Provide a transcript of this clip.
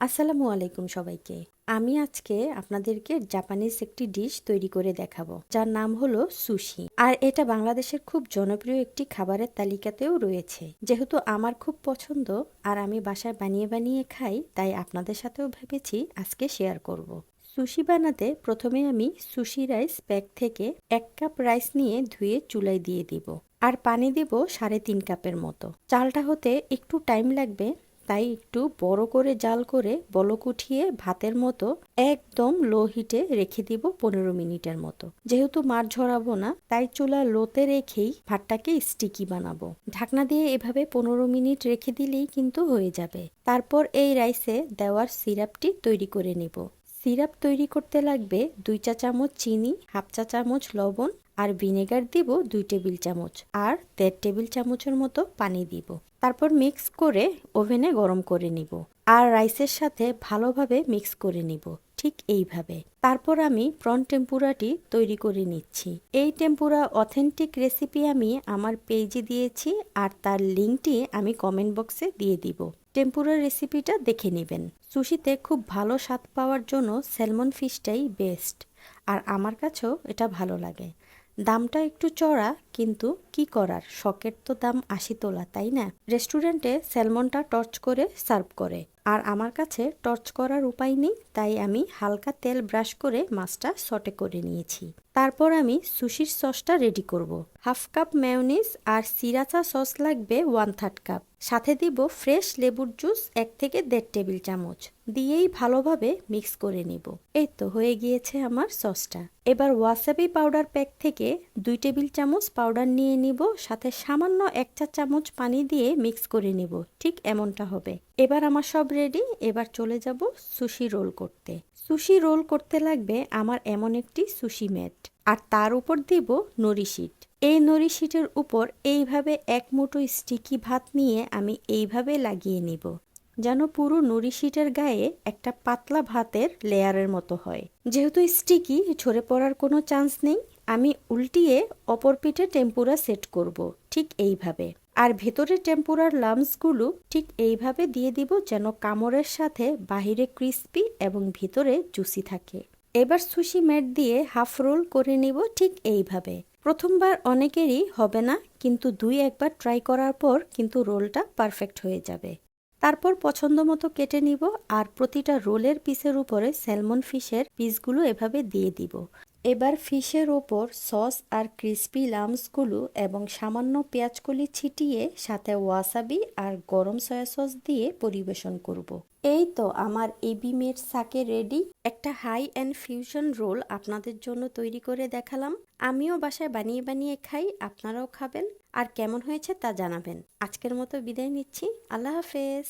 আসসালামু আলাইকুম সবাইকে। আমি আজকে আপনাদেরকে জাপানিজ একটি ডিশ তৈরি করে দেখাবো, যার নাম হলো সুশি। আর এটা বাংলাদেশের খুব জনপ্রিয় একটি খাবারের তালিকাতেও রয়েছে। যেহেতু আমার খুব পছন্দ আর আমি বাসায় বানিয়ে বানিয়ে খাই, তাই আপনাদের সাথেও ভেবেছি আজকে শেয়ার করব। সুশি বানাতে প্রথমে আমি সুশি রাইস প্যাক থেকে 1 কাপ রাইস নিয়ে ধুয়ে চুলায় দিয়ে দিব। আর পানি দিব 3.5 কাপের মতো। চালটা হতে একটু টাইম লাগবে, তাই একটু বড় করে জাল করে বলক উঠিয়ে ভাতের মতো একদম লো হিটে রেখে দিব 15 মিনিটের মতো। যেহেতু মাছ ঝরাবো না, তাই চুলা লোতে রেখেই ভাতটাকে স্টিকি বানাবো। ঢাকনা দিয়ে এভাবে 15 মিনিট রেখে দিলেই কিন্তু হয়ে যাবে। তারপর এই রাইসে দেওয়ার সিরাপটি তৈরি করে নিব। সিরাপ তৈরি করতে লাগবে 2 চা চামচ চিনি, হাফ চা চামচ লবণ, আর ভিনেগার দিব 2 টেবিল চামচ, আর 1.5 টেবিল চামচের মতো পানি দিব। তারপর মিক্স করে ওভেনে গরম করে নিব আর রাইসের সাথে ভালোভাবে মিক্স করে নিব, ঠিক এইভাবে। তারপর আমি প্রন টেম্পুরাটি তৈরি করে নিচ্ছি। এই টেম্পুরা অথেন্টিক রেসিপি আমি আমার পেজে দিয়েছি, আর তার লিঙ্কটি আমি কমেন্ট বক্সে দিয়ে দিব। টেম্পুরার রেসিপিটা দেখে নেবেন। সুশিতে খুব ভালো স্বাদ পাওয়ার জন্য স্যালমন ফিশটাই বেস্ট, আর আমার কাছেও এটা ভালো লাগে। দামটা একটু চড়া, কিন্তু কি করার, শখের তো দাম 80 তোলা, তাই না? রেস্টুরেন্টে স্যালমনটা টর্চ করে সার্ভ করে, আর আমার কাছে টর্চ করার উপায় নেই, তাই আমি হালকা তেল ব্রাশ করে মাছটা সটে করে নিয়েছি। তারপর আমি সুশির সসটা রেডি করব। 1/2 কাপ মেয়োনিজ আর সিরাচা সস লাগবে 1/3 কাপ। সাথে দিব ফ্রেশ লেবুর জুস 1 থেকে 1.5 টেবিল চামচ। দিয়েই ভালোভাবে মিক্স করে নিব। এই তো হয়ে গিয়েছে আমার সসটা। এবার ওয়াসাবি পাউডার প্যাক থেকে 2 টেবিল চামচ পাউডার নিয়ে নিব, সাথে সামান্য 1 চা চামচ পানি দিয়ে মিক্স করে নিব। ঠিক এমনটা হবে। এবার আমার সব রেডি। এবার চলে যাব সুশি রোল করতে। সুশি রোল করতে লাগবে আমার এমন একটি সুশি ম্যাট, আর তার উপর দিব নরি শিট। এই নরি শিটের উপর এইভাবে এক মুঠো স্টিকি ভাত নিয়ে আমি এইভাবে লাগিয়ে নিব, যেন পুরো নরি শিটের গায়ে একটা পাতলা ভাতের লেয়ারের মতো হয়। যেহেতু স্টিকি, ঝরে পড়ার কোনো চান্স নেই। আমি উল্টিয়ে অপর পিঠে টেম্পুরা সেট করব, ঠিক এইভাবে। আর ভেতরে টেম্পুরার লাম্পসগুলো ঠিক এইভাবে দিয়ে দিব, যেন কামড়ের সাথে বাহিরে ক্রিস্পি এবং ভিতরে জুসি থাকে। এবার সুশি ম্যাট দিয়ে হাফ রোল করে নিব, ঠিক এইভাবে। প্রথমবার অনেকেরই হবে না, কিন্তু 2-1 বার ট্রাই করার পর কিন্তু রোলটা পারফেক্ট হয়ে যাবে। তারপর পছন্দ মতো কেটে নিব, আর প্রতিটা রোলের পিসের উপরে স্যালমন ফিশের পিসগুলো এভাবে দিয়ে দিব। এবার ফিশের ওপর সস আর ক্রিস্পি লাম্পসগুলো এবং সামান্য পেঁয়াজকলি ছিটিয়ে সাথে ওয়াসাবি আর গরম সয়া সস দিয়ে পরিবেশন করব। এই তো আমার এবিমের সাকে রেডি। একটা হাই অ্যান্ড ফিউশন রোল আপনাদের জন্য তৈরি করে দেখালাম। আমিও বাসায় বানিয়ে বানিয়ে খাই, আপনারাও খাবেন। আর কেমন হয়েছে তা জানাবেন। আজকের মতো বিদায় নিচ্ছি। আল্লাহ হাফেজ।